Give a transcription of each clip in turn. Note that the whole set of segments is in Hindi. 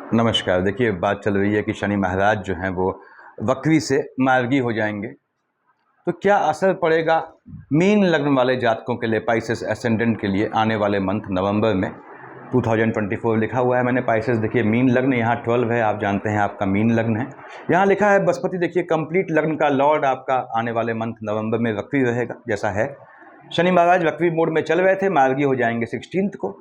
नमस्कार। देखिए, बात चल रही है कि शनि महाराज जो हैं वो वक्री से मार्गी हो जाएंगे, तो क्या असर पड़ेगा मीन लग्न वाले जातकों के लिए, पाइसेस एसेंडेंट के लिए आने वाले मंथ नवंबर में 2024 लिखा हुआ है मैंने। पाइसेस देखिए मीन लग्न यहाँ 12 है, आप जानते हैं आपका मीन लग्न है। यहाँ लिखा है बृहस्पति देखिए कंप्लीट लग्न का लॉर्ड आपका आने वाले मंथ नवंबर में वक्री रहेगा जैसा है। शनि महाराज वक्री मोड में चल रहे थे, मार्गी हो जाएंगे 16 को।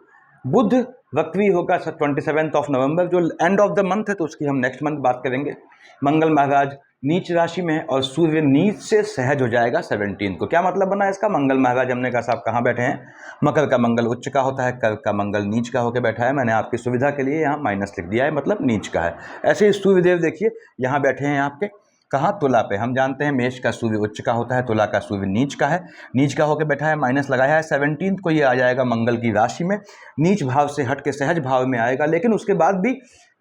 बुध वक्री होगा 27 ऑफ नवंबर, जो एंड ऑफ द मंथ है, तो उसकी हम नेक्स्ट मंथ बात करेंगे। मंगल महाराज नीच राशि में है और सूर्य नीच से सहज हो जाएगा 17 को। क्या मतलब बना इसका? मंगल महाराज हमने कहा साहब कहाँ बैठे हैं? मकर का मंगल उच्च का होता है, कर्क का मंगल नीच का होकर बैठा है। मैंने आपकी सुविधा के लिए यहाँ माइनस लिख दिया है, मतलब नीच का है। ऐसे ही सूर्यदेव देखिए यहाँ बैठे हैं आपके कहाँ? तुला पे। हम जानते हैं मेष का सूर्य उच्च का होता है, तुला का सूर्य नीच का है। नीच का होकर बैठा है, माइनस लगाया है। 17 को ये आ जाएगा मंगल की राशि में, नीच भाव से हट के सहज भाव में आएगा। लेकिन उसके बाद भी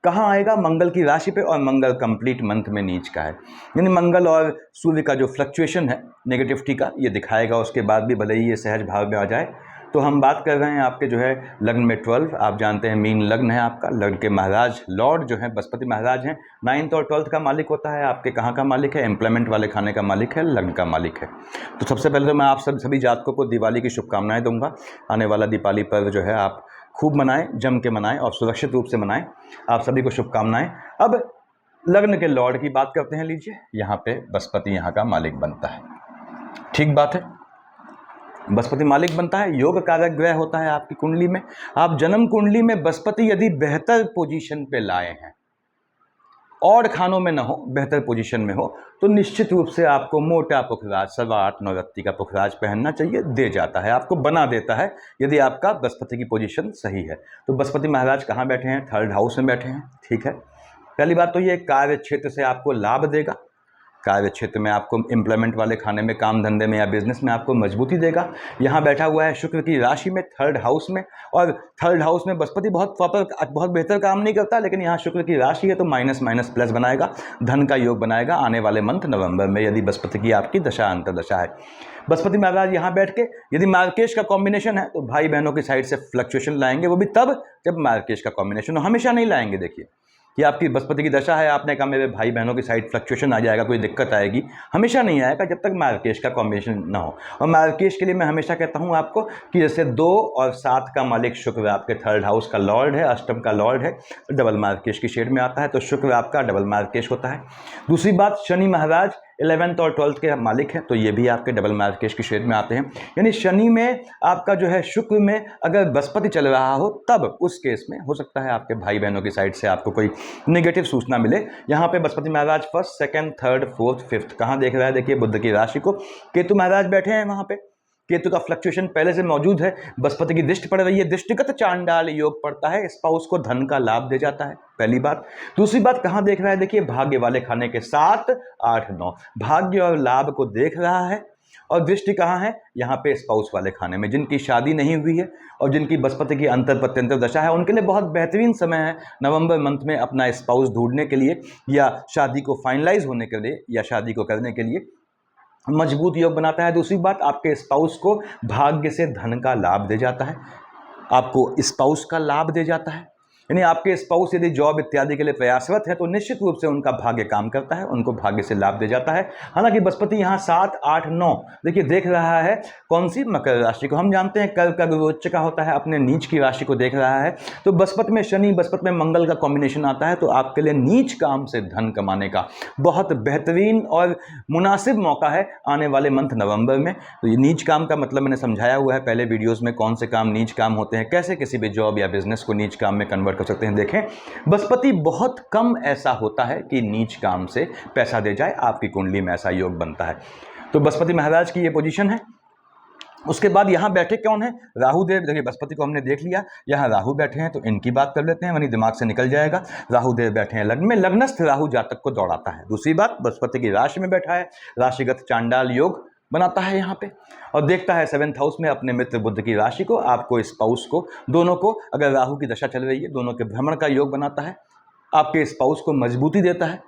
कहाँ आएगा? मंगल की राशि पे, और मंगल कंप्लीट मंथ में नीच का है। यानी मंगल और सूर्य का जो फ्लक्चुएशन है नेगेटिविटी का, ये दिखाएगा। उसके बाद भी भले ही ये सहज भाव में आ जाए। तो हम बात कर रहे हैं आपके जो है लग्न में 12, आप जानते हैं मीन लग्न है आपका। लग्न के महाराज लॉर्ड जो है बृहस्पति महाराज हैं। 9th और 12th का मालिक होता है आपके कहाँ का मालिक है? एम्प्लॉयमेंट वाले खाने का मालिक है, लग्न का मालिक है। तो सबसे पहले तो मैं आप सभी जातकों को दिवाली की शुभकामनाएं दूंगा। आने वाला दीपावली पर्व जो है आप खूब मनाएं, जम के मनाएं और सुरक्षित रूप से मनाएं। आप सभी को शुभकामनाएं। अब लग्न के लॉर्ड की बात करते हैं। लीजिए, यहाँ पे बृहस्पति यहाँ का मालिक बनता है, ठीक बात है। बृहस्पति मालिक बनता है, योग कारक ग्रह होता है आपकी कुंडली में। आप जन्म कुंडली में बृहस्पति यदि बेहतर पोजीशन पे लाए हैं, और खानों में ना हो, बेहतर पोजीशन में हो, तो निश्चित रूप से आपको मोटा पुखराज 8.25 रत्ती का पुखराज पहनना चाहिए। दे जाता है, आपको बना देता है, यदि आपका बृहस्पति की पोजीशन सही है। तो बृहस्पति महाराज कहाँ बैठे हैं? 3rd हाउस में बैठे हैं, ठीक है। पहली बात तो ये कार्य क्षेत्र से आपको लाभ देगा। कार्य क्षेत्र में आपको एम्प्लॉयमेंट वाले खाने में, काम धंधे में या बिजनेस में आपको मजबूती देगा। यहाँ बैठा हुआ है शुक्र की राशि में 3rd हाउस में, और 3rd हाउस में बृहस्पति बहुत बेहतर काम नहीं करता, लेकिन यहाँ शुक्र की राशि है तो माइनस माइनस प्लस बनाएगा, धन का योग बनाएगा आने वाले मंथ नवंबर में, यदि बृहस्पति की आपकी दशा अंतर्दशा है। बृहस्पति महाराज यहाँ बैठ के यदि मार्केश का कॉम्बिनेशन है तो भाई बहनों की साइड से फ्लक्चुएशन लाएंगे, वो भी तब जब मार्केश का कॉम्बिनेशन हो, हमेशा नहीं लाएंगे। देखिए कि आपकी बृहस्पति की दशा है, आपने कहा मेरे भाई बहनों की साइड फ्लक्चुएशन आ जाएगा, कोई दिक्कत आएगी, हमेशा नहीं आएगा जब तक मार्केश का कॉम्बिनेशन ना हो। और मार्केश के लिए मैं हमेशा कहता हूं आपको कि जैसे 2 और 7 का मालिक शुक्र आपके 3rd हाउस का लॉर्ड है, अष्टम का लॉर्ड है, डबल मार्केश की शेड में आता है, तो शुक्र आपका डबल मार्केश होता है। दूसरी बात, शनि महाराज 11th और 12th के मालिक हैं, तो ये भी आपके डबल मार्केश की शेड में आते हैं। यानी शनि में आपका जो है, शुक्र में अगर बृहस्पति चल रहा हो, तब उस केस में हो सकता है आपके भाई बहनों की साइड से आपको कोई नेगेटिव सूचना मिले। यहाँ पे बृहस्पति महाराज 1st, 2nd, 3rd, 4th, 5th कहाँ देख रहा है? देखिए बुध की राशि को। केतु महाराज बैठे हैं वहाँ पे, केतु का फ्लक्चुएशन पहले से मौजूद है। बृहस्पति की दृष्टि पड़ रही है, दृष्टिगत चांडाल योग पड़ता है, स्पाउस को धन का लाभ दे जाता है, पहली बात। दूसरी बात, कहाँ देख रहा है? देखिए भाग्य वाले खाने के 7, 8, 9 भाग्य और लाभ को देख रहा है। और दृष्टि कहाँ है? यहाँ पे स्पाउस वाले खाने में। जिनकी शादी नहीं हुई है और जिनकी बृहस्पति की अंतर प्रत्यंतर दशा है, उनके लिए बहुत बेहतरीन समय है नवंबर मंथ में अपना स्पाउस ढूंढने के लिए, या शादी को फाइनलाइज होने के लिए, या शादी को करने के लिए मजबूत योग बनाता है। दूसरी बात, आपके स्पाउस को भाग्य से धन का लाभ दे जाता है, आपको स्पाउस का लाभ दे जाता है। यानी आपके स्पाउस यदि जॉब इत्यादि के लिए प्रयासरत है तो निश्चित रूप से उनका भाग्य काम करता है, उनको भाग्य से लाभ दे जाता है। हालांकि बृहस्पति यहाँ 7, 8, 9 देखिए देख रहा है कौन सी? मकर राशि को। हम जानते हैं कर्क का गुरु उच्च का होता है, अपने नीच की राशि को देख रहा है। तो बृहस्पति में शनि, बृहस्पति में मंगल का कॉम्बिनेशन आता है, तो आपके लिए नीच काम से धन कमाने का बहुत बेहतरीन और मुनासिब मौका है आने वाले मंथ नवंबर में। तो ये नीच काम का मतलब मैंने समझाया हुआ है पहले वीडियोज़ में, कौन से काम नीच काम होते हैं, कैसे किसी भी जॉब या बिजनेस को नीच काम में कन्वर्ट कर सकते हैं। देखें, बृहस्पति बहुत कम ऐसा होता है कि नीच काम से पैसा दे जाए, आपकी कुंडली में ऐसा योग बनता है। तो बृहस्पति महाराज की ये पोजीशन है। उसके बाद यहाँ बैठे कौन है? राहु देव। देखिए बृहस्पति को हमने देख लिया, यहाँ राहु बैठे हैं, तो इनकी बात कर लेते हैं, वहीं दिमाग से निकल जाएगा। राहु देव बैठे हैं लग्न में, लग्नस्थ राहु जातक को दौड़ाता है। दूसरी बात, बृहस्पति की राशि में बैठा है, राशिगत चांडाल योग बनाता है यहाँ पे, और देखता है 7th हाउस में अपने मित्र बुध की राशि को, आपको स्पाउस को, दोनों को, अगर राहु की दशा चल रही है, दोनों के भ्रमण का योग बनाता है, आपके स्पाउस को मजबूती देता है।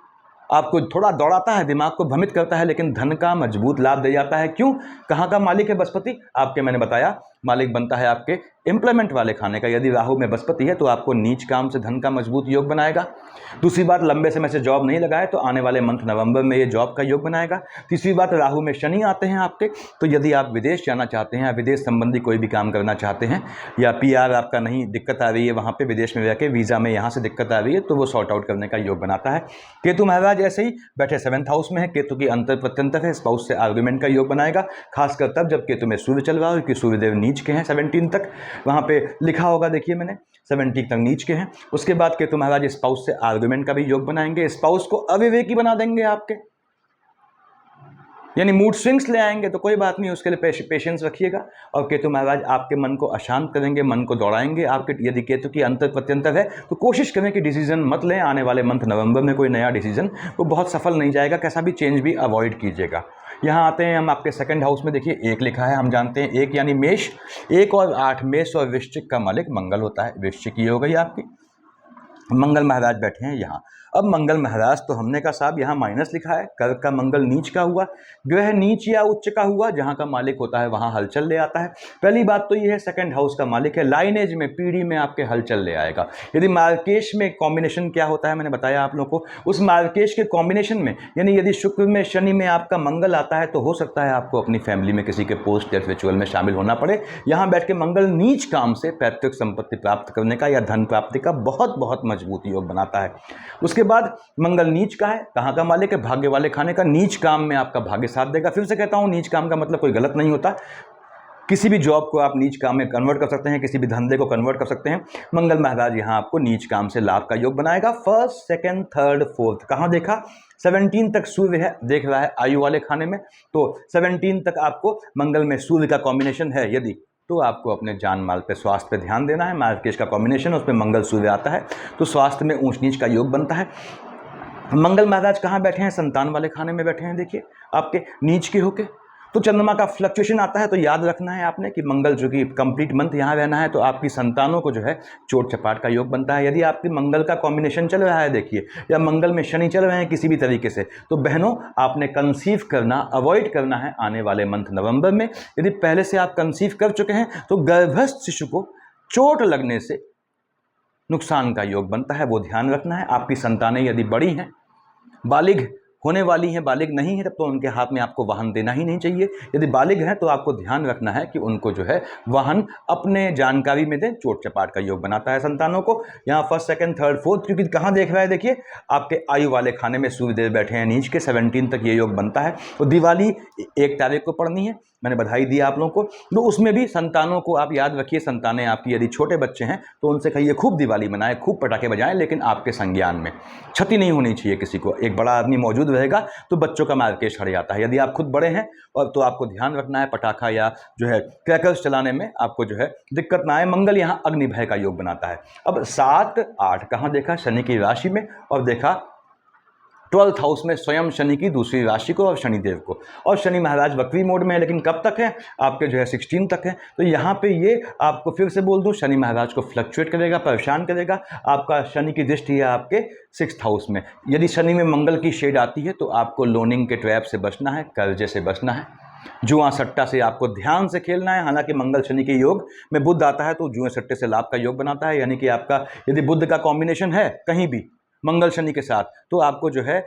आपको थोड़ा दौड़ाता है, दिमाग को भ्रमित करता है, लेकिन धन का मजबूत लाभ दे जाता है। क्यों? कहाँ का मालिक है बृहस्पति? आपके, मैंने बताया, मालिक बनता है आपके एम्प्लॉयमेंट वाले खाने का। यदि राहु में बृहस्पति है तो आपको नीच काम से धन का मजबूत योग बनाएगा। दूसरी बात, लंबे समय से जॉब नहीं लगाए तो आने वाले मंथ नवंबर में ये जॉब का योग बनाएगा। तीसरी बात, राहु में शनि आते हैं आपके, तो यदि आप विदेश जाना चाहते हैं या विदेश संबंधी कोई भी काम करना चाहते हैं, या पीआर आपका नहीं, दिक्कत आ रही है वहाँ पे विदेश में जाके, वीज़ा में यहाँ से दिक्कत आ रही है, तो वो सॉर्ट आउट करने का योग बनाता है। केतु महाराज ऐसे ही बैठे 7th हाउस में है, केतु की अंतर प्रत्यंतर है, स्पाउस से आर्गुमेंट का योग बनाएगा, खासकर तब जब केतु में सूर्य चल रहा हो, क्योंकि सूर्यदेव नीच के हैं 17 तक, वहाँ पे लिखा होगा, देखिए मैंने 17 तक नीच के हैं। उसके बाद केतु महाराज स्पाउस से आर्गुमेंट का भी योग बनाएंगे, स्पाउस को अविवेकी बना देंगे आपके, यानी मूड स्विंग्स ले आएंगे। तो कोई बात नहीं, उसके लिए पेशेंस रखिएगा। और केतु महाराज आपके मन को अशांत करेंगे, मन को दौड़ाएंगे आपके। यदि केतु की अंतर प्रत्यंतर है तो कोशिश करें कि डिसीजन मत लें आने वाले मंथ नवंबर में, कोई नया डिसीजन वो बहुत सफल नहीं जाएगा, कैसा भी चेंज भी अवॉइड कीजिएगा। यहाँ आते हैं हम आपके 2nd हाउस में, देखिए 1 लिखा है, हम जानते हैं 1 यानी मेष, 1 और 8, मेष और वृश्चिक का मालिक मंगल होता है। वृश्चिक ये हो गई आपकी, मंगल महाराज बैठे हैं यहाँ। अब मंगल महाराज तो हमने कहा साहब यहाँ माइनस लिखा है, कर्क का मंगल नीच का हुआ, ग्रह नीच या उच्च का हुआ, जहाँ का मालिक होता है वहाँ हलचल ले आता है। पहली बात तो ये है, 2nd हाउस का मालिक है, लाइनेज में, पीढ़ी में आपके हलचल ले आएगा। यदि मार्केश में कॉम्बिनेशन क्या होता है मैंने बताया आप लोगों को, उस मार्केश के कॉम्बिनेशन में, यानी यदि शुक्र में शनि में आपका मंगल आता है तो हो सकता है आपको अपनी फैमिली में किसी के पोस्ट डेथ रिचुअल में शामिल होना पड़े। यहाँ बैठ के मंगल नीच काम से पैतृक संपत्ति प्राप्त करने का या धन प्राप्ति का बहुत बहुत मजबूत योग बनाता है। उसके बाद मंगल नीच का है, कहाँ का मालिक है? भाग्य वाले खाने का। नीच काम में आपका भाग्य साथ देगा। फिर से कहता हूँ, नीच काम का मतलब कोई गलत नहीं होता, किसी भी जॉब को आप नीच काम में कन्वर्ट कर सकते हैं, किसी भी धंधे को कन्वर्ट कर सकते हैं। मंगल महाराज यहाँ आपको नीच काम से लाभ का योग बनाएगा। 1st, 2nd, 3rd, 4th कहाँ देखा? 17 तक सूर्य है, देख रहा है आयु वाले खाने में, तो 17 तक आपको मंगल में सूर्य का कॉम्बिनेशन है यदि, तो आपको अपने जान माल पे, स्वास्थ्य पे ध्यान देना है। मार्केश का कॉम्बिनेशन, उसमें मंगल सूर्य आता है तो स्वास्थ्य में ऊंच नीच का योग बनता है। मंगल महाराज कहाँ बैठे हैं? संतान वाले खाने में बैठे हैं, देखिए आपके नीच के होके। तो चंद्रमा का फ्लक्चुएशन आता है, तो याद रखना है आपने कि मंगल जो कि कंप्लीट मंथ यहाँ रहना है, तो आपकी संतानों को जो है चोट चपाट का योग बनता है। यदि आपके मंगल का कॉम्बिनेशन चल रहा है देखिए, या मंगल में शनि चल रहे हैं किसी भी तरीके से, तो बहनों आपने कंसीव करना अवॉइड करना है आने वाले मंथ नवंबर में। यदि पहले से आप कंसीव कर चुके हैं तो गर्भस्थ शिशु को चोट लगने से नुकसान का योग बनता है, वो ध्यान रखना है। आपकी संतानें यदि बड़ी हैं, बालिग होने वाली हैं, बालिग नहीं है तब तो उनके हाथ में आपको वाहन देना ही नहीं चाहिए। यदि बालिग हैं तो आपको ध्यान रखना है कि उनको जो है वाहन अपने जानकारी में दें। चोट चपाट का योग बनाता है संतानों को। यहाँ 1st, 2nd, 3rd, 4th, क्योंकि कहाँ देख रहा है देखिए, आपके आयु वाले खाने में सूर्यदेव बैठे हैं नीच के, 17 तक ये योग बनता है। तो दिवाली 1 तारीख को पढ़नी है, मैंने बधाई दी आप लोगों को। तो उसमें भी संतानों को आप याद रखिए, संतानें आपकी यदि छोटे बच्चे हैं तो उनसे कहिए खूब दिवाली मनाएं, खूब पटाखे बजाएं, लेकिन आपके संज्ञान में क्षति नहीं होनी चाहिए किसी को। एक बड़ा आदमी मौजूद रहेगा तो बच्चों का मार्केश हट जाता है। यदि आप खुद बड़े हैं और तो आपको ध्यान रखना है पटाखा या जो है क्रैकर्स चलाने में आपको जो है दिक्कत ना आए। मंगल यहाँ अग्नि भय का योग बनाता है। अब 7, 8 कहाँ देखा? शनि की राशि में, और देखा 12th हाउस में स्वयं शनि की दूसरी राशि को और शनिदेव को। और शनि महाराज वक्री मोड में है, लेकिन कब तक है? आपके जो है 16 तक है। तो यहाँ पे ये आपको फिर से बोल दूं, शनि महाराज को फ्लक्चुएट करेगा, परेशान करेगा। आपका शनि की दृष्टि है आपके 6th हाउस में। यदि शनि में मंगल की शेड आती है तो आपको लोनिंग के ट्रैप से बचना है, कर्जे से बचना है, जुआ सट्टा से आपको ध्यान से खेलना है। हालांकि मंगल शनि के योग में बुध आता है तो जुए सट्टे से लाभ का योग बनाता है, यानी कि आपका यदि बुध का कॉम्बिनेशन है कहीं भी मंगल शनि के साथ तो आपको जो है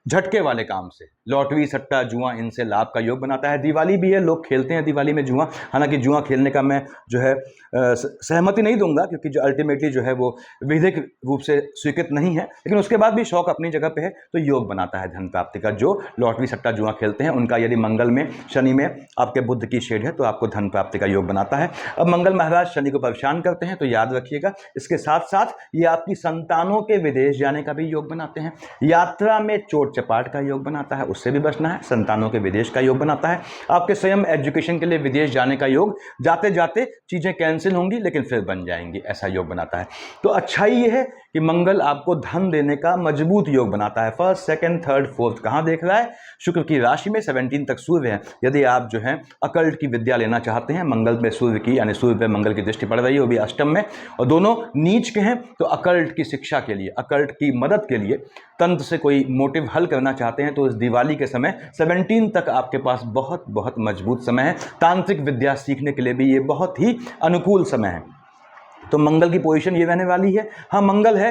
झटके वाले काम से, लॉटरी सट्टा जुआ, इनसे लाभ का योग बनाता है। दिवाली भी है, लोग खेलते हैं दिवाली में जुआ। हालांकि जुआ खेलने का मैं जो है सहमति नहीं दूंगा, क्योंकि जो अल्टीमेटली जो है वो विधिक रूप से स्वीकृत नहीं है, लेकिन उसके बाद भी शौक अपनी जगह पे है। तो योग बनाता है धन प्राप्ति का। जो लॉटरी सट्टा जुआ खेलते हैं उनका यदि मंगल में शनि में आपके बुध की शेड है तो आपको धन प्राप्ति का योग बनाता है। अब मंगल महाराज शनि को परेशान करते हैं तो याद रखिएगा, इसके साथ साथ ये आपकी संतानों के विदेश जाने का भी योग बनाते हैं। यात्रा में चोट चपाट का योग बनाता है, उससे भी बचना है। संतानों के विदेश का योग बनाता है। आपके स्वयं एजुकेशन के लिए विदेश जाने का योग, जाते जाते चीज़ें कैंसिल होंगी लेकिन फिर बन जाएंगी, ऐसा योग बनाता है। तो अच्छाई ये है कि मंगल आपको धन देने का मजबूत योग बनाता है। फर्स्ट, सेकंड, थर्ड, फोर्थ कहाँ देख रहा है? शुक्र की राशि में 17 तक सूर्य है। यदि आप जो है अकल्ट की विद्या लेना चाहते हैं, मंगल में सूर्य की, यानी सूर्य पे मंगल की दृष्टि पड़ रही है, वो भी अष्टम में, और दोनों नीच के हैं, तो अकल्ट की शिक्षा के लिए, अकल्ट की मदद के लिए, तंत्र से कोई मोटिव हल करना चाहते हैं, तो इस दिवाली के समय 17 तक आपके पास बहुत बहुत मजबूत समय है। तांत्रिक विद्या सीखने के लिए भी ये बहुत ही अनुकूल समय है। तो मंगल की पोजीशन ये रहने वाली है। हाँ, मंगल है,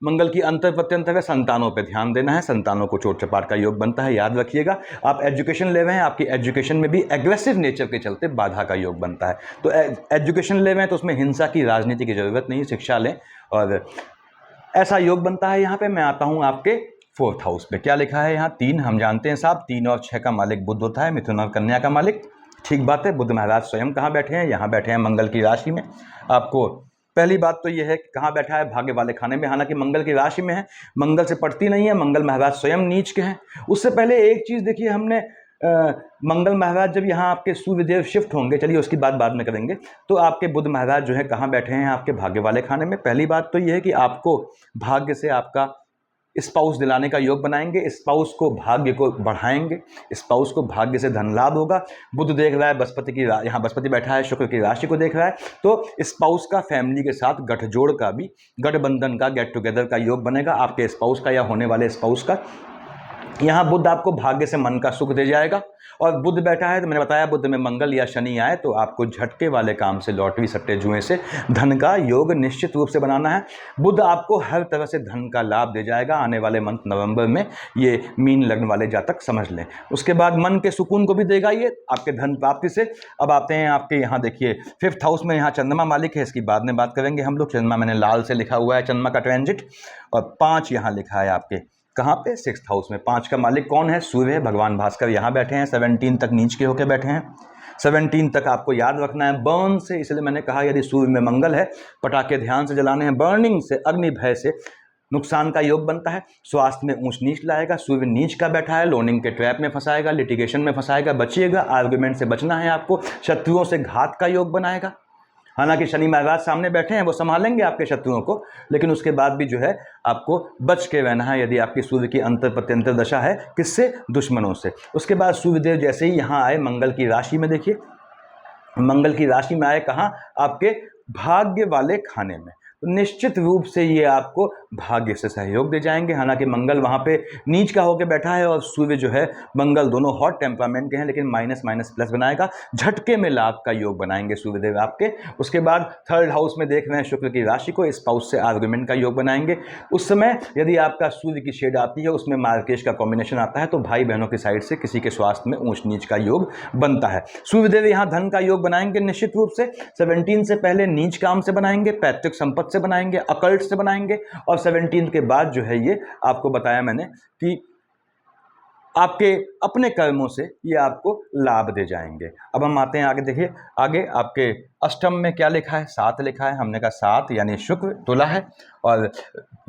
मंगल की अंतर प्रत्यंतर है, संतानों पे ध्यान देना है, संतानों को चोट चपाट का योग बनता है, याद रखिएगा। आप एजुकेशन ले रहे हैं, आपकी एजुकेशन में भी एग्रेसिव नेचर के चलते बाधा का योग बनता है। तो एजुकेशन ले रहे हैं तो उसमें हिंसा की, राजनीति की जरूरत नहीं, शिक्षा लें, और ऐसा योग बनता है। यहाँ पे मैं आता हूँ आपके 4th हाउस पे। क्या लिखा है यहाँ? 3, हम जानते हैं साहब, 3 और 6 का मालिक बुध होता है, मिथुन और कन्या का मालिक। ठीक बात है। बुध महाराज स्वयं कहाँ बैठे हैं? यहाँ बैठे हैं मंगल की राशि में। आपको पहली बात तो यह है कि कहाँ बैठा है? भाग्य वाले खाने में, हालांकि मंगल की राशि में है, मंगल से पड़ती नहीं है, मंगल महाराज स्वयं नीच के हैं। उससे पहले एक चीज़ देखिए, हमने मंगल महाराज जब यहाँ आपके सूर्यदेव शिफ्ट होंगे, चलिए उसकी बात बाद में करेंगे, तो आपके बुध महाराज जो है कहाँ बैठे हैं? आपके भाग्य वाले खाने में। पहली बात तो यह है कि आपको भाग्य से आपका स्पाउस दिलाने का योग बनाएंगे, स्पाउस को भाग्य को बढ़ाएंगे, स्पाउस को भाग्य से धन लाभ होगा। बुध देख रहा है बृहस्पति की, यहाँ बृहस्पति बैठा है, शुक्र की राशि को देख रहा है, तो स्पाउस का फैमिली के साथ गठजोड़ का भी, गठबंधन का, गेट टुगेदर का योग बनेगा आपके स्पाउस का या होने वाले स्पाउस का। यहाँ बुध आपको भाग्य से मन का सुख दे जाएगा, और बुध बैठा है तो मैंने बताया, बुध में मंगल या शनि आए तो आपको झटके वाले काम से, लॉटरी सट्टे जुए से धन का योग निश्चित रूप से बनाना है। बुध आपको हर तरह से धन का लाभ दे जाएगा आने वाले मंथ नवंबर में, ये मीन लग्न वाले जातक समझ लें। उसके बाद मन के सुकून को भी देगा ये आपके धन प्राप्ति से। अब आते हैं आपके यहाँ, देखिए 5th हाउस में यहाँ चंद्रमा मालिक है, इसकी बाद में बात करेंगे हम लोग। चंद्रमा मैंने लाल से लिखा हुआ है, चंद्रमा का ट्रांजिट, और 5 यहाँ लिखा है आपके कहाँ पे? 6th हाउस में। 5 का मालिक कौन है? सूर्य है, भगवान भास्कर यहाँ बैठे हैं, 17 तक नीच के होकर बैठे हैं। 17 तक आपको याद रखना है बर्न से, इसलिए मैंने कहा यदि सूर्य में मंगल है, पटाखे ध्यान से जलाने हैं, बर्निंग से, अग्नि भय से नुकसान का योग बनता है, स्वास्थ्य में ऊंच नीच लाएगा। सूर्य नीच का बैठा है, लोनिंग के ट्रैप में फंसाएगा, लिटिगेशन में फंसाएगा, बचिएगा, आर्गुमेंट से बचना है आपको, शत्रुओं से घात का योग बनाएगा। हालांकि शनि महाराज सामने बैठे हैं, वो संभालेंगे आपके शत्रुओं को, लेकिन उसके बाद भी जो है आपको बच के रहना है यदि आपकी सूर्य की अंतर प्रत्यंतर दशा है। किससे? दुश्मनों से। उसके बाद सूर्यदेव जैसे ही यहाँ आए मंगल की राशि में, देखिए मंगल की राशि में आए कहाँ? आपके भाग्य वाले खाने में, तो निश्चित रूप से ये आपको भाग्य से सहयोग दे जाएंगे। हालांकि मंगल वहाँ पे नीच का होकर बैठा है और सूर्य जो है, मंगल दोनों हॉट टेम्परामेंट के हैं, लेकिन माइनस माइनस प्लस बनाएगा, झटके में लाभ का योग बनाएंगे सूर्यदेव आपके। उसके बाद 3rd हाउस में देख रहे हैं शुक्र की राशि को, स्पाउस से आर्गुमेंट का योग बनाएंगे। उस समय यदि आपका सूर्य की शेड आती है, उसमें मार्केश का कॉम्बिनेशन आता है, तो भाई बहनों की साइड से किसी के स्वास्थ्य में ऊंच नीच का योग बनता है। सूर्यदेव यहाँ धन का योग बनाएंगे निश्चित रूप से। 17 से पहले नीच काम से बनाएंगे, पैतृक संपत्ति से बनाएंगे, अकल्ट से बनाएंगे, और 17 के बाद जो है ये आपको बताया मैंने कि आपके अपने कर्मों से ये आपको लाभ दे जाएंगे। अब हम आते हैं आगे, देखिए आगे आपके अष्टम में क्या लिखा है? 7 लिखा है। हमने कहा 7 यानी शुक्र, तुला है, और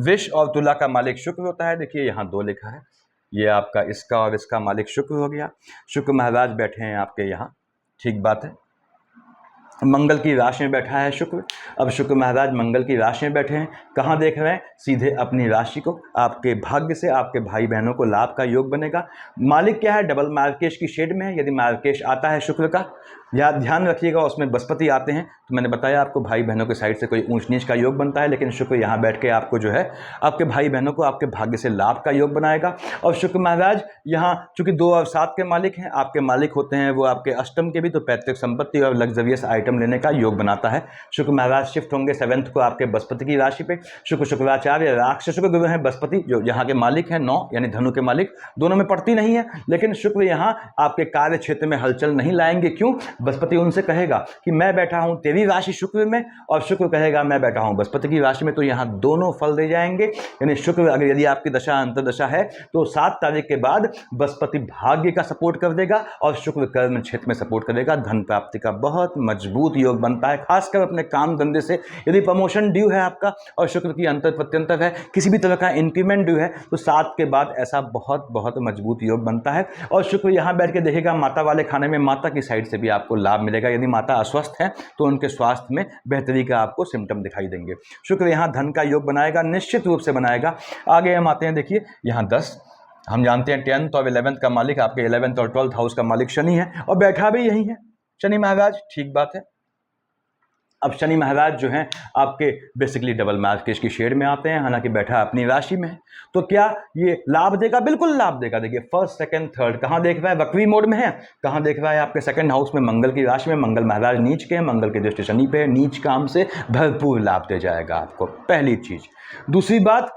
विष और तुला का मालिक शुक्र होता है। देखिए यहाँ 2 लिखा है, ये आपका इसका और इसका मालिक शुक्र हो गया। शुक्र महाराज बैठे हैं आपके यहाँ, ठीक बात है। मंगल की राशि में बैठा है शुक्र। अब शुक्र महाराज मंगल की राशि में बैठे हैं, कहाँ देख रहे हैं? सीधे अपनी राशि को। आपके भाग्य से आपके भाई बहनों को लाभ का योग बनेगा। मालिक क्या है? डबल मार्केश की शेड में है। यदि मार्केश आता है शुक्र का, या ध्यान रखिएगा उसमें बृहस्पति आते हैं, तो मैंने बताया आपको भाई बहनों के साइड से कोई ऊंच नीच का योग बनता है, लेकिन शुक्र यहाँ बैठ के आपको जो है आपके भाई बहनों को आपके भाग्य से लाभ का योग बनाएगा। और शुक्र महाराज यहाँ चूंकि 2 और 7 के मालिक हैं, आपके मालिक होते हैं वो आपके अष्टम के भी, तो पैतृक संपत्ति और लग्जरियस आइटम लेने का योग बनाता है। शुक्र महाराज शिफ्ट होंगे 7th को आपके बृहस्पति की राशि पे। शुक्राचार्य राक्षस शुक्र गुरु हैं बृहस्पति, जो यहाँ के मालिक हैं 9 यानी धनु के मालिक, दोनों में पड़ती नहीं है, लेकिन शुक्र यहाँ आपके कार्य क्षेत्र में हलचल नहीं लाएंगे। क्यों? बृहस्पति उनसे कहेगा कि मैं बैठा हूं तेरी राशि शुक्र में, और शुक्र कहेगा मैं बैठा हूं बृहस्पति की राशि में, तो यहां दोनों फल दे जाएंगे। यानी शुक्र अगर यदि आपकी दशा अंतर्दशा है तो 7 तारीख के बाद बृहस्पति भाग्य का सपोर्ट कर देगा और शुक्र कर्म क्षेत्र में सपोर्ट करेगा। धन प्राप्ति का बहुत मजबूत योग बनता है, खासकर अपने काम धंधे से। यदि प्रमोशन ड्यू है आपका और शुक्र की अंतर प्रत्यंतर है, किसी भी तरह का इंक्रीमेंट ड्यू है, तो 7 के बाद ऐसा बहुत बहुत मजबूत योग बनता है। और शुक्र यहां बैठ के देखेगा माता वाले खाने में, माता की साइड से भी आपको आपको लाभ मिलेगा। यदि माता अस्वस्थ है तो उनके स्वास्थ्य में बेहतरी का आपको सिम्टम दिखाई देंगे। शुक्र यहाँ धन का योग बनाएगा, निश्चित रूप से बनाएगा। आगे हम आते हैं, देखिए यहाँ 10, हम जानते हैं 10th और 11th का मालिक आपके 11th और 12th हाउस का मालिक शनि है और बैठा भी यही है शनि महाराज, ठीक बात है। अब शनि महाराज जो हैं आपके बेसिकली डबल मार्केज की शेड में आते हैं, हालांकि बैठा अपनी राशि में है, तो क्या ये लाभ देगा? बिल्कुल लाभ देगा। देखिए फर्स्ट सेकंड थर्ड कहाँ देख रहा है? वक्री मोड में है। कहाँ देख रहा है? आपके सेकंड हाउस में, मंगल की राशि में। मंगल महाराज नीच के हैं, मंगल की दृष्टि शनि पे है, नीच काम से भरपूर लाभ दे जाएगा आपको, पहली चीज। दूसरी बात,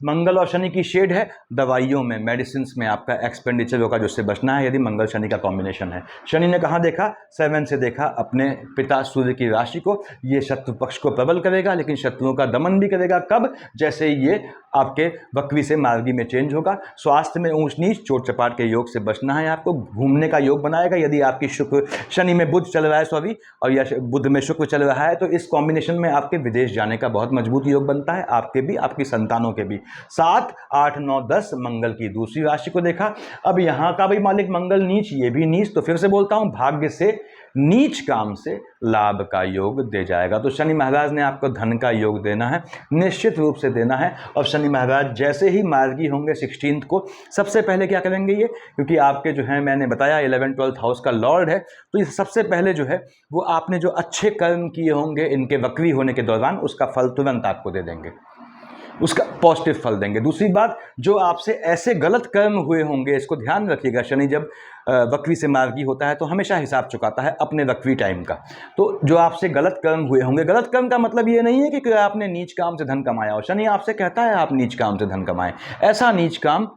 मंगल और शनि की शेड है, दवाइयों में, मेडिसिन में आपका एक्सपेंडिचर होगा जिससे बचना है यदि मंगल शनि का कॉम्बिनेशन है। शनि ने कहाँ देखा? 7 से देखा अपने पिता सूर्य की राशि को। ये शत्रु पक्ष को प्रबल करेगा, लेकिन शत्रुओं का दमन भी करेगा। कब? जैसे ही ये आपके वक्री से मार्गी में चेंज होगा। स्वास्थ्य में ऊंच नीच चोट चपाट के योग से बचना है आपको। घूमने का योग बनाएगा यदि आपकी शुक्र शनि में बुध चल रहा है, सॉरी, और या बुध में शुक्र चल रहा है, तो इस कॉम्बिनेशन में आपके विदेश जाने का बहुत मजबूत योग बनता है, आपके भी आपकी संतानों के भी। 7, 8, 9, 10 मंगल की दूसरी राशि को देखा। अब यहां का भी मालिक मंगल नीच, ये भी नीच, तो फिर से बोलता हूं भाग्य से नीच काम से लाभ का योग दे जाएगा। तो शनि महाराज ने आपको धन का योग देना है, निश्चित रूप से देना है। और शनि महाराज जैसे ही मार्गी होंगे 16 को, सबसे पहले क्या करेंगे ये, क्योंकि आपके जो है मैंने बताया 11th 12th हाउस का लॉर्ड है, तो ये सबसे पहले जो है वो आपने जो अच्छे कर्म किए होंगे इनके वक्री होने के दौरान, उसका फल तुरंत आपको दे देंगे, उसका पॉजिटिव फल देंगे। दूसरी बात, जो आपसे ऐसे गलत कर्म हुए होंगे, इसको ध्यान रखिएगा, शनि जब वक्री से मार्गी होता है तो हमेशा हिसाब चुकाता है अपने वक्री टाइम का। तो जो आपसे गलत कर्म हुए होंगे, गलत कर्म का मतलब ये नहीं है कि आपने नीच काम से धन कमाया हो। शनि आपसे कहता है आप नीच काम से धन कमाएं, ऐसा नीच काम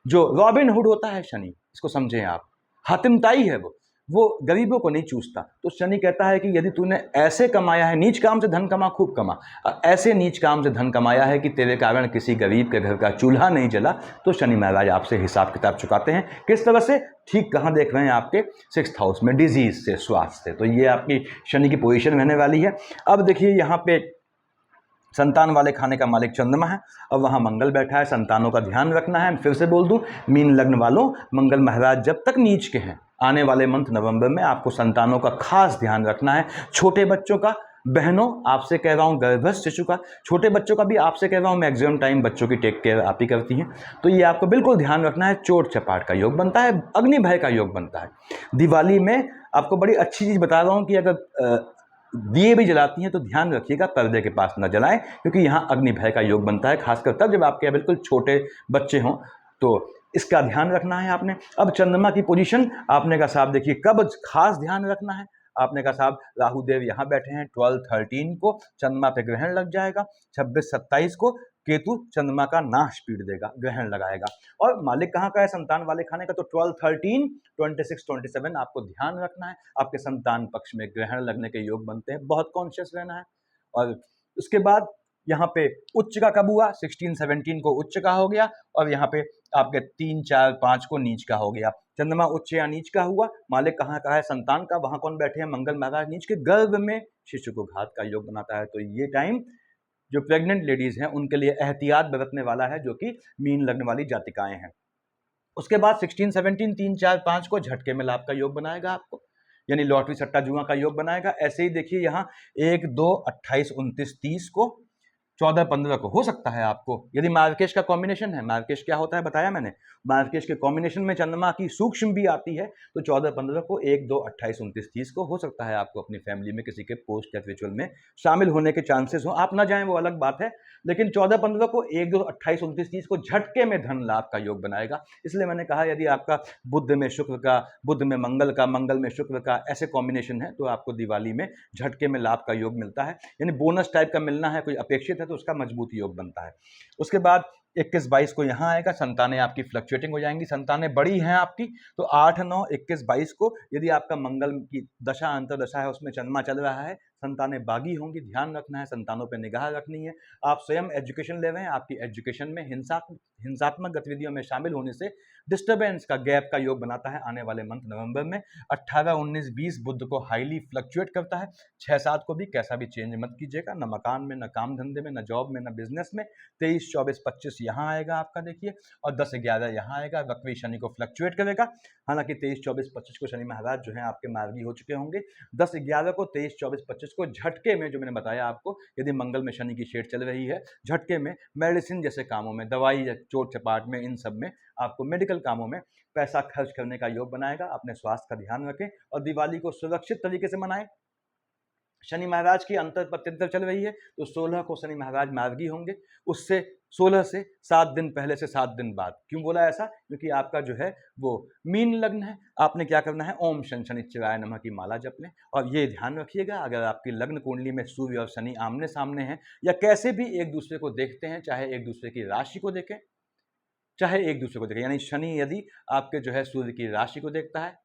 जो रॉबिन हुड होता है शनि, इसको समझें आप, हातिमताई है वो गरीबों को नहीं चूसता। तो शनि कहता है कि यदि तूने ऐसे कमाया है, नीच काम से धन कमा, खूब कमा, ऐसे नीच काम से धन कमाया है कि तेरे कारण किसी गरीब के घर का चूल्हा नहीं जला, तो शनि महाराज आपसे हिसाब किताब चुकाते हैं। किस तरह से? ठीक कहाँ देख रहे हैं? आपके 6th हाउस में, डिजीज से, स्वास्थ्य से। तो ये आपकी शनि की पोजीशन रहने वाली है। अब देखिए यहाँ पे संतान वाले खाने का मालिक चंद्रमा है और वहाँ मंगल बैठा है, संतानों का ध्यान रखना है। फिर से बोल दूं, मीन लग्न वालों, मंगल महाराज जब तक नीच के हैं, आने वाले मंथ नवंबर में आपको संतानों का खास ध्यान रखना है। छोटे बच्चों का, बहनों आपसे कह रहा हूँ, गर्भस्थ शिशु का, छोटे बच्चों का भी आपसे कह रहा हूँ, मैक्सिमम टाइम बच्चों की टेक केयर आप ही करती हैं, तो ये आपको बिल्कुल ध्यान रखना है। चोट चपाट का योग बनता है, अग्नि भय का योग बनता है। दिवाली में आपको बड़ी अच्छी चीज़ बता रहा हूँ कि अगर दिए भी जलाती हैं तो ध्यान रखिएगा पर्दे के पास न जलाएं, क्योंकि यहाँ अग्नि भय का योग बनता है, खासकर तब जब आपके बिल्कुल छोटे बच्चे हों, तो इसका ध्यान रखना है आपने। अब चंद्रमा की पोजीशन आपने का साहब देखिए कब खास ध्यान रखना है। आपने का साहब राहु देव यहाँ बैठे हैं, 12-13 को चंद्रमा पे ग्रहण लग जाएगा, 26-27 को केतु चंद्रमा का नाश पीट देगा, ग्रहण लगाएगा। और मालिक कहाँ का है? संतान वाले खाने का। तो 12-13, 26-27 आपको ध्यान रखना है। आपके संतान पक्ष में ग्रहण लगने के योग बनते हैं, बहुत कॉन्शियस रहना है। और उसके बाद यहाँ पे उच्च का कब हुआ? 16-17 को उच्च का हो गया, और यहाँ पे आपके 3, 4, 5 को नीच का हो गया। चंद्रमा उच्च या नीच का हुआ, मालिक कहाँ का है? संतान का। वहां कौन बैठे हैं? मंगल महाराज नीच के, गर्भ में शिशु को घात का योग बनाता है। तो ये टाइम जो प्रेग्नेंट लेडीज हैं उनके लिए एहतियात बरतने वाला है, जो कि मीन लग्न वाली जातिकाएं हैं। उसके बाद 16-17, 3, 4, 5 को झटके में लाभ का योग बनाएगा आपको, यानी लॉटरी सट्टा जुआ का योग बनाएगा। ऐसे ही देखिए यहाँ 1, 2, 28, 29, 30 को, 14-15 को हो सकता है आपको, यदि मार्केश का कॉम्बिनेशन है। मार्केश क्या होता है बताया मैंने, मार्केश के कॉम्बिनेशन में चंद्रमा की सूक्ष्म भी आती है, तो 14-15 को, 1, 2, 28, 29, 30 को हो सकता है आपको अपनी फैमिली में किसी के पोस्ट या रिचुअल में शामिल होने के चांसेस हो। आप ना जाएं वो अलग बात है, लेकिन 14-15 को, 1, 2, 28, 29, 30 को झटके में धन लाभ का योग बनाएगा। इसलिए मैंने कहा यदि आपका बुध में शुक्र का, बुध में मंगल का, मंगल में शुक्र का ऐसे कॉम्बिनेशन है, तो आपको दिवाली में झटके में लाभ का योग मिलता है, यानी बोनस टाइप का मिलना है, कोई अपेक्षित है तो उसका मजबूत योग बनता है। उसके बाद 21-22 को यहाँ आएगा, संतानें आपकी फ्लक्चुएटिंग हो जाएंगी, संतानें बड़ी हैं आपकी, तो 8, 9, 21, 22 को यदि आपका मंगल की दशा अंतरदशा है उसमें चंद्रमा चल रहा है, संतानें बागी होंगी, ध्यान रखना है, संतानों पर निगाह रखनी है। आप स्वयं एजुकेशन ले रहे हैं, आपकी एजुकेशन में हिंसात्मक गतिविधियों में शामिल होने से डिस्टर्बेंस का गैप का योग बनाता है आने वाले मंथ नवंबर में। 18, 19, 20 बुध को हाईली फ्लक्चुएट करता है। 6, 7 को भी कैसा भी चेंज मत कीजिएगा, न मकान में, न काम धंधे में, न जॉब में, न बिजनेस में। 23, 24, 25 यहाँ आएगा आपका देखिए, और 10, 11 यहाँ आएगा। वक्री शनि को फ्लक्चुएट करेगा। हालांकि 23, 24, 25 को शनि महाराज जो है आपके मार्गी हो चुके होंगे। 10, 11 को, 23, 24, 25 को झटके में, जो मैंने बताया आपको, यदि मंगल में शनि की शेड चल रही है, झटके में मेडिसिन जैसे कामों में, दवाई या चोट चपाट में, इन सब में आपको मेडिकल कामों में पैसा खर्च करने का योग बनाएगा। अपने स्वास्थ्य का ध्यान रखें और दिवाली को सुरक्षित तरीके से मनाएं। शनि महाराज की अंतर प्रत्यंतर चल रही है, तो 16 को शनि महाराज मार्गी होंगे। उससे 16 से 7 दिन पहले से 7 दिन बाद। क्यों बोला ऐसा? क्योंकि आपका जो है वो मीन लग्न है। आपने क्या करना है, ओम शन शनिश्चराय नमः की माला जप लें। और ये ध्यान रखिएगा, अगर आपकी लग्न कुंडली में सूर्य और शनि आमने सामने हैं, या कैसे भी एक दूसरे को देखते हैं, चाहे एक दूसरे की राशि को देखें, चाहे एक दूसरे को देखें, यानी शनि यदि आपके जो है सूर्य की राशि को देखता है,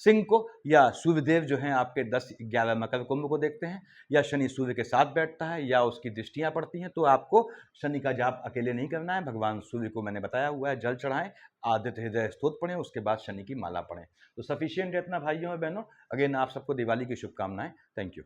सिंह को, या सूर्यदेव जो हैं आपके 10, 11 मकर कुंभ को देखते हैं, या शनि सूर्य के साथ बैठता है, या उसकी दृष्टियां पड़ती हैं, तो आपको शनि का जाप अकेले नहीं करना है। भगवान सूर्य को मैंने बताया हुआ है, जल चढ़ाएं, आदित्य हृदय स्तोत्र पढ़ें, उसके बाद शनि की माला पढ़ें। तो सफिशियंट है इतना भाइयों और बहनों। अगेन आप सबको दिवाली की शुभकामनाएं। Thank you.